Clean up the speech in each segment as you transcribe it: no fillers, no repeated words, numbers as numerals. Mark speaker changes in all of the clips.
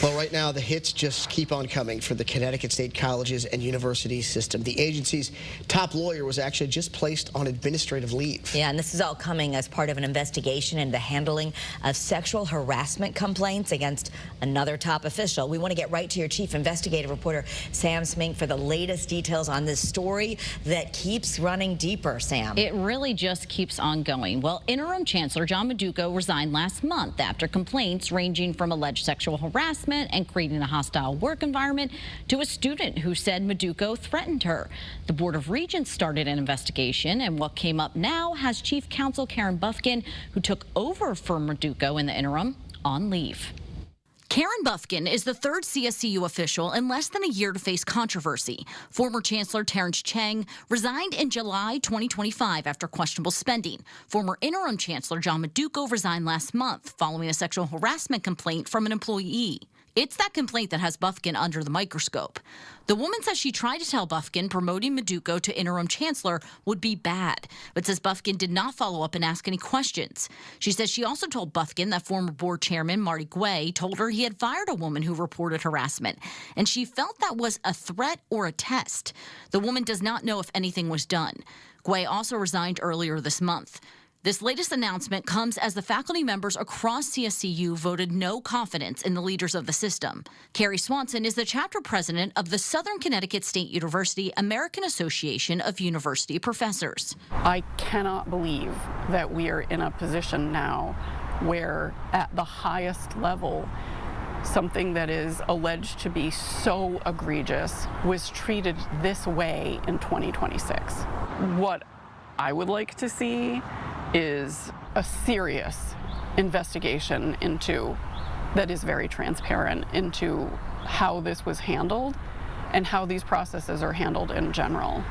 Speaker 1: Well, right now, the hits just keep on coming for the Connecticut State Colleges and Universities system. The agency's top lawyer was actually just placed on administrative leave.
Speaker 2: Yeah, and this is all coming as part of an investigation into the handling of sexual harassment complaints against another top official. We want to get right to your chief investigative reporter, Sam Smink, for the latest details on this story that keeps running deeper, Sam.
Speaker 3: It really just keeps on going. Well, interim chancellor John Meduco resigned last month after complaints ranging from alleged sexual harassment and creating a hostile work environment to a student who said Meduco threatened her. The Board of Regents started an investigation, and what came up now has Chief Counsel Karen Buffkin, who took over for Meduco in the interim, on leave. Karen Buffkin is the third CSCU official in less than a year to face controversy. Former Chancellor Terrence Cheng resigned in July 2025 after questionable spending. Former interim Chancellor John Meduco resigned last month following a sexual harassment complaint from an employee. It's that complaint that has Buffkin under the microscope. The woman says she tried to tell Buffkin promoting Meduco to interim chancellor would be bad, but says Buffkin did not follow up and ask any questions. She says she also told Buffkin that former board chairman Marty Guay told her he had fired a woman who reported harassment, and she felt that was a threat or a test. The woman does not know if anything was done. Guay also resigned earlier this month. This latest announcement comes as the faculty members across CSCU voted no confidence in the leaders of the system. Carrie Swanson is the chapter president of the Southern Connecticut State University American Association of University Professors.
Speaker 4: I cannot believe that we are in a position now where at the highest level, something that is alleged to be so egregious was treated this way in 2026. What I would like to see is a serious investigation into that is very transparent into how this was handled and how these processes are handled in general.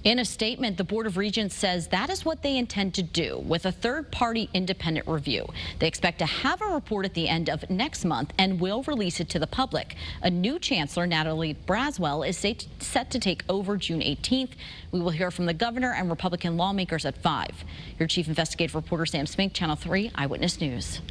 Speaker 3: In a statement, the Board of Regents says that is what they intend to do with a third-party independent review. They expect to have a report at the end of next month and will release it to the public. A new chancellor, Natalie Braswell, is set to take over June 18th. We will hear from the governor and Republican lawmakers at 5. Your chief investigative reporter, Sam Smink, Channel 3 Eyewitness News.